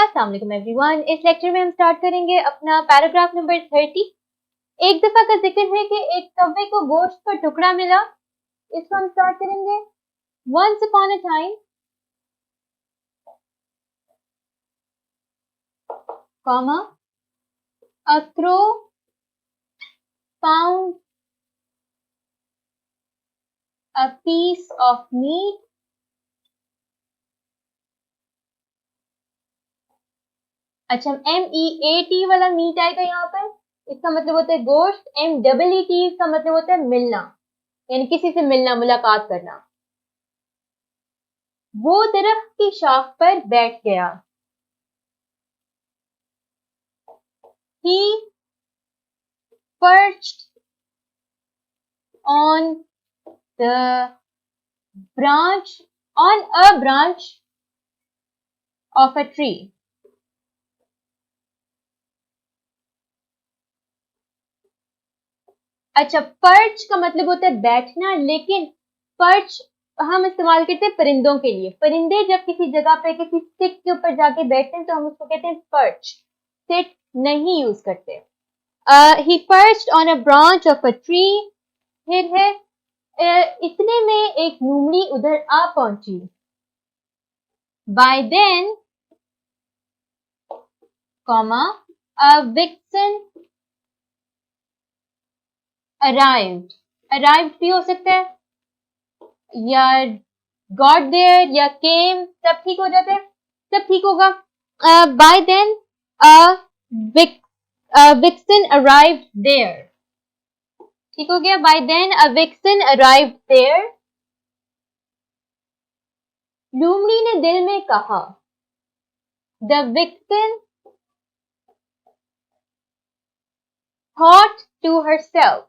अस्सलाम वालेकुम एवरीवन। इस लेक्चर में हम स्टार्ट करेंगे अपना पैराग्राफ नंबर 30। एक दफा का जिक्र है कि एक कौवे को गोश्त का टुकड़ा मिला। इसको हम स्टार्ट करेंगे। Once upon a time, comma, a crow found a piece of meat. अच्छा, MEAT वाला मीट आएगा यहाँ पर। इसका मतलब होता है गोश्त। MEET इसका मतलब होता है मिलना, यानी किसी से मिलना, मुलाकात करना। वो दरख्त की शाख पर बैठ गया। He perched on the on a branch of a tree. अच्छा, पर्च का मतलब होता है बैठना, लेकिन पर्च हम इस्तेमाल करते हैं परिंदों के लिए। परिंदे जब किसी जगह पे किसी स्टिक के ऊपर जाके बैठते हैं तो हम उसको कहते हैं पर्च। सिट नहीं यूज करते। He perched on a branch of a tree. फिर है इतने में एक लोमड़ी उधर आ पहुंची। By then, comma, a vixen arrived भी हो सकता है, या got there या came, सब ठीक हो जाते हैं, सब ठीक होगा। By then a vixen arrived there। ठीक हो गया। By then a vixen arrived there। लोमड़ी ने दिल में कहा। The vixen thought to herself।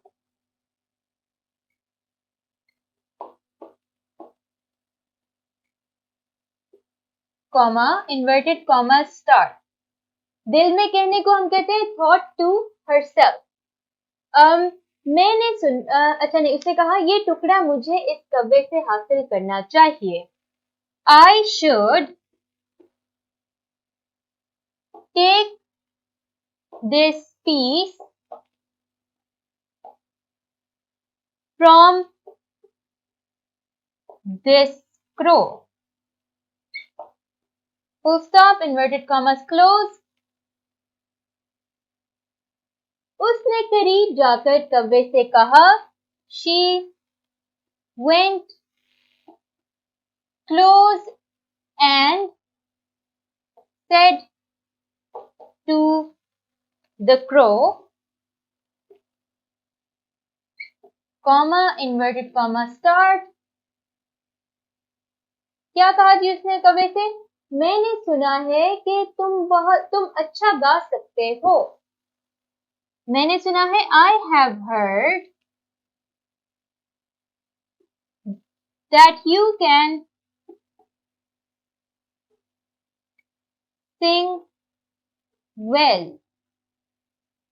Comma, inverted comma start. दिल में कहने को हम कहते हैं thought to herself। मैंने अच्छा नहीं, उसने कहा ये टुकड़ा मुझे इस कब्र से हासिल करना चाहिए। I should take this piece from this crow। Full stop, inverted commas close। उसने करीब जाकर कौवे से कहा। She went close and said to the crow, comma, inverted comma start। क्या कहा जी उसने कौवे से? मैंने सुना है कि तुम अच्छा गा सकते हो। मैंने सुना है, I have heard that you can sing well।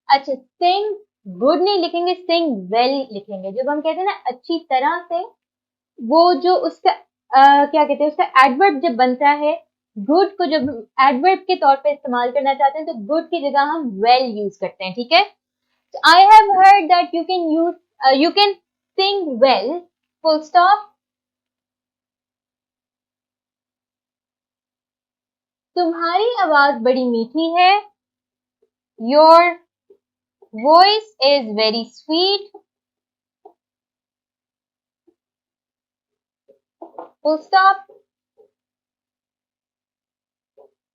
अच्छा, sing good नहीं लिखेंगे, sing well लिखेंगे। जब हम कहते हैं ना अच्छी तरह से, वो जो उसका क्या कहते हैं, उसका एडवर्ब जब बनता है, गुड को जब एडवर्ब के तौर पे इस्तेमाल करना चाहते हैं तो गुड की जगह हम वेल यूज करते हैं। ठीक है। I have heard that you can sing well, full stop. तुम्हारी आवाज बड़ी मीठी है। Your voice is very sweet, full stop.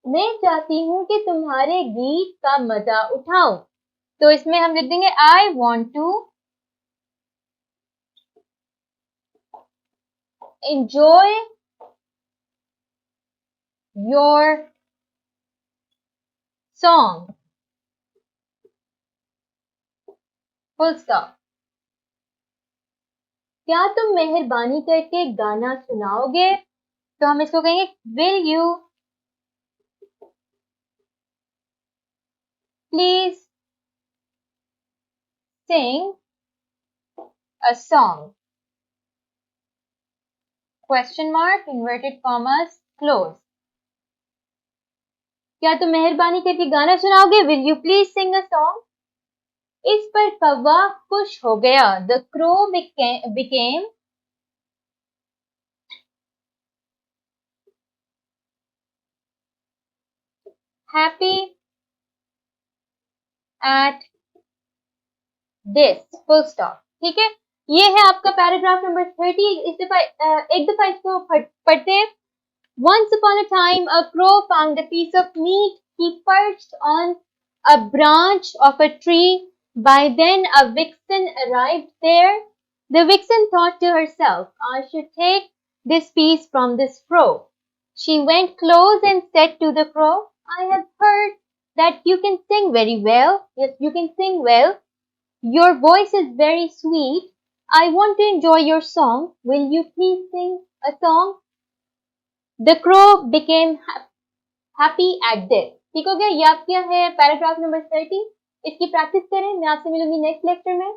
मैं चाहती हूँ कि तुम्हारे गीत का मजा उठाऊं, तो इसमें हम लिख देंगे I want to enjoy your song, full stop। क्या तुम मेहरबानी करके गाना सुनाओगे? तो हम इसको कहेंगे will you please sing a song, question mark, inverted commas close. क्या तुम मेहरबानी करके गाना सुनाओगे? Will you please sing a song? इस पर कौवा खुश हो गया. The crow became happy at this. Full stop. ठीक है, ये है आपका पैराग्राफ नंबर 30. एक दफा इसको पढ़ते हैं. Once upon a time, a crow found a piece of meat. He perched on a branch of a tree. By then, a vixen arrived there. The vixen thought to herself, I should take this piece from this crow. She went close and said to the crow, I have heard that you can sing very well. Yes, you can sing well. Your voice is very sweet. I want to enjoy your song. Will you please sing a song? The crow became happy at this. ठीक हो गया? ये आपका है paragraph number 30. इसकी practice करें. मैं आपसे मिलूंगी नेक्स्ट लेक्चर में.